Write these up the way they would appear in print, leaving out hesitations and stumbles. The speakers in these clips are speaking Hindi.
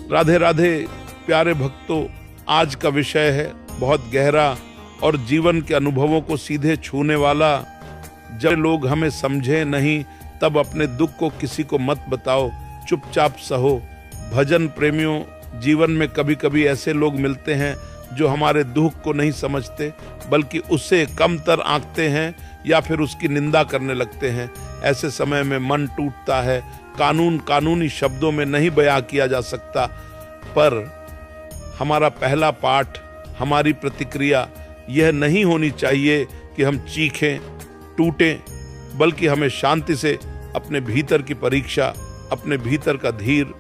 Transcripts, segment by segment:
राधे राधे प्यारे भक्तों, आज का विषय है बहुत गहरा और जीवन के अनुभवों को सीधे छूने वाला। जब लोग हमें समझे नहीं तब अपने दुख को किसी को मत बताओ, चुपचाप सहो। भजन प्रेमियों, जीवन में कभी कभी ऐसे लोग मिलते हैं जो हमारे दुख को नहीं समझते बल्कि उससे कमतर आंकते हैं या फिर उसकी निंदा करने लगते हैं। ऐसे समय में मन टूटता है। कानूनी शब्दों में नहीं बयां किया जा सकता, पर हमारा पहला पाठ, हमारी प्रतिक्रिया यह नहीं होनी चाहिए कि हम चीखें, टूटें, बल्कि हमें शांति से अपने भीतर की परीक्षा, अपने भीतर का धीर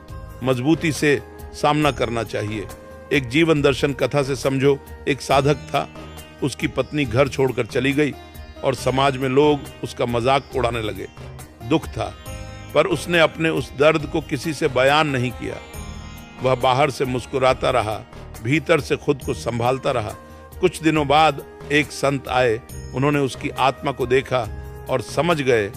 मजबूती से सामना करना चाहिए। एक जीवन दर्शन कथा से समझो। एक साधक था, उसकी पत्नी घर छोड़कर चली गई और समाज में लोग उसका मजाक उड़ाने लगे। दुख था, पर उसने अपने उस दर्द को किसी से बयान नहीं किया। वह बाहर से मुस्कुराता रहा, भीतर से खुद को संभालता रहा। कुछ दिनों बाद एक संत आए। उन्होंने उसकी आत्मा को देखा और समझ गए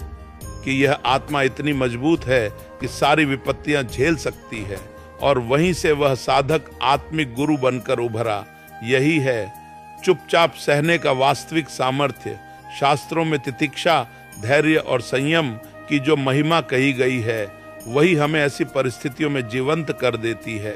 कि यह आत्मा इतनी मजबूत है कि सारी विपत्तियां झेल सकती है, और वहीं से वह साधक आत्मिक गुरु बनकर उभरा। यही है चुपचाप सहने का वास्तविक सामर्थ्य। शास्त्रों में तितिक्षा, धैर्य और संयम की जो महिमा कही गई है, वही हमें ऐसी परिस्थितियों में जीवंत कर देती है।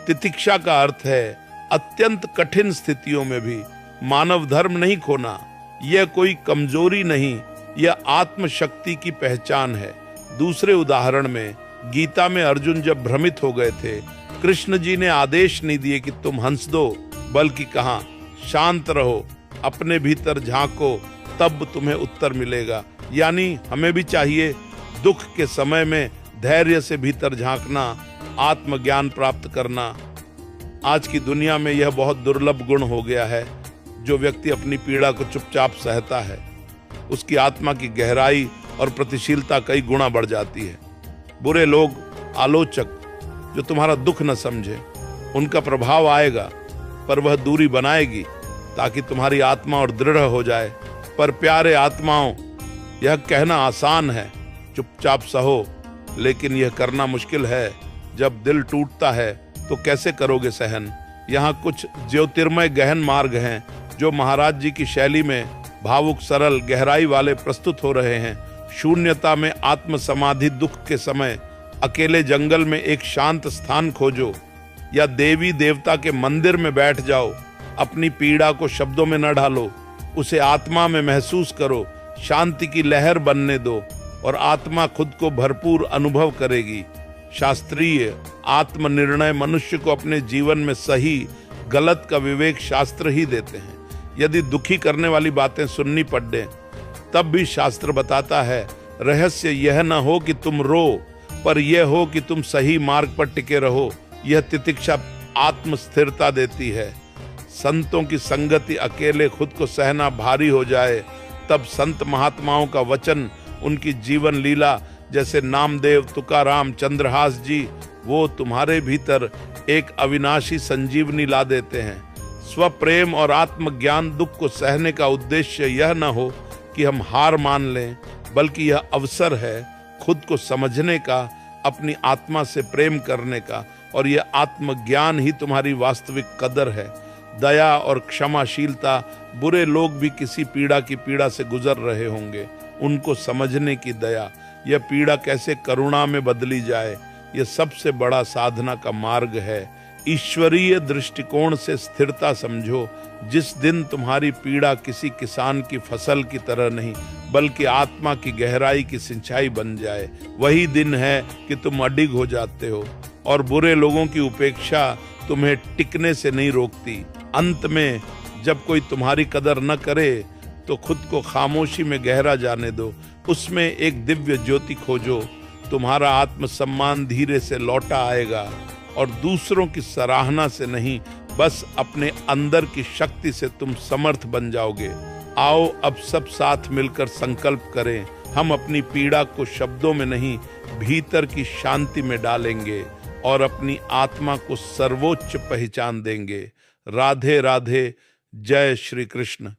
तितिक्षा का अर्थ है अत्यंत कठिन स्थितियों में भी मानव धर्म नहीं खोना। यह कोई कमजोरी नहीं, यह आत्मशक्ति की पहचान है। दूसरे उदाहरण में, गीता में अर्जुन जब भ्रमित हो गए थे, कृष्ण जी ने आदेश नहीं दिए कि तुम हंस दो, बल्कि कहा शांत रहो, अपने भीतर झांको, तब तुम्हें उत्तर मिलेगा। यानी हमें भी चाहिए दुख के समय में धैर्य से भीतर झांकना, आत्मज्ञान प्राप्त करना। आज की दुनिया में यह बहुत दुर्लभ गुण हो गया है। जो व्यक्ति अपनी पीड़ा को चुपचाप सहता है, उसकी आत्मा की गहराई और प्रतिशीलता कई गुना बढ़ जाती है। बुरे लोग, आलोचक जो तुम्हारा दुख न समझे, उनका प्रभाव आएगा, पर वह दूरी बनाएगी ताकि तुम्हारी आत्मा और दृढ़ हो जाए। पर प्यारे आत्माओं, यह कहना आसान है, चुपचाप सहो, लेकिन यह करना मुश्किल है। जब दिल टूटता है तो कैसे करोगे सहन? यहाँ कुछ ज्योतिर्मय गहन मार्ग हैं जो महाराज जी की शैली में भावुक, सरल, गहराई वाले प्रस्तुत हो रहे हैं। शून्यता में आत्म समाधि, दुख के समय अकेले जंगल में एक शांत स्थान खोजो, या देवी देवता के मंदिर में बैठ जाओ। अपनी पीड़ा को शब्दों में न ढालो, उसे आत्मा में महसूस करो। शांति की लहर बनने दो और आत्मा खुद को भरपूर अनुभव करेगी। शास्त्रीय आत्मनिर्णय मनुष्य को अपने जीवन में सही गलत का विवेक शास्त्र ही देते हैं। यदि दुखी करने वाली बातें सुननी पड़े, तब भी शास्त्र बताता है रहस्य यह न हो कि तुम रो, पर यह हो कि तुम सही मार्ग पर टिके रहो। यह तितिक्षा आत्म स्थिरता देती है। संतों की संगति, अकेले खुद को सहना भारी हो जाए, तब संत महात्माओं का वचन, उनकी जीवन लीला, जैसे नामदेव, तुकाराम, चंद्रहास जी, वो तुम्हारे भीतर एक अविनाशी संजीवनी ला देते हैं। स्वप्रेम और आत्मज्ञान, दुख को सहने का उद्देश्य यह न हो कि हम हार मान लें, बल्कि यह अवसर है खुद को समझने का, अपनी आत्मा से प्रेम करने का, और यह आत्मज्ञान ही तुम्हारी वास्तविक कदर है। दया और क्षमाशीलता, बुरे लोग भी किसी पीड़ा की पीड़ा से गुजर रहे होंगे, उनको समझने की दया, यह पीड़ा कैसे करुणा में बदली जाए, यह सबसे बड़ा साधना का मार्ग है। ईश्वरीय दृष्टिकोण से स्थिरता समझो। जिस दिन तुम्हारी पीड़ा किसी किसान की फसल की तरह नहीं, बल्कि आत्मा की गहराई की सिंचाई बन जाए, वही दिन है कि तुम अडिग हो जाते हो। और बुरे लोगों की उपेक्षा तुम्हें टिकने से नहीं रोकती। अंत में जब कोई तुम्हारी कदर न करे, तो खुद को खामोशी में गहरा जाने दो। उसमें एक दिव्य ज्योति खोजो। तुम्हारा आत्मसम्मान धीरे से लौटा आएगा, और दूसरों की सराहना से नहीं, बस अपने अंदर की शक्ति से तुम समर्थ बन जाओगे। आओ अब सब साथ मिलकर संकल्प करें, हम अपनी पीड़ा को शब्दों में नहीं, भीतर की शांति में डालेंगे और अपनी आत्मा को सर्वोच्च पहचान देंगे। राधे राधे। जय श्री कृष्ण।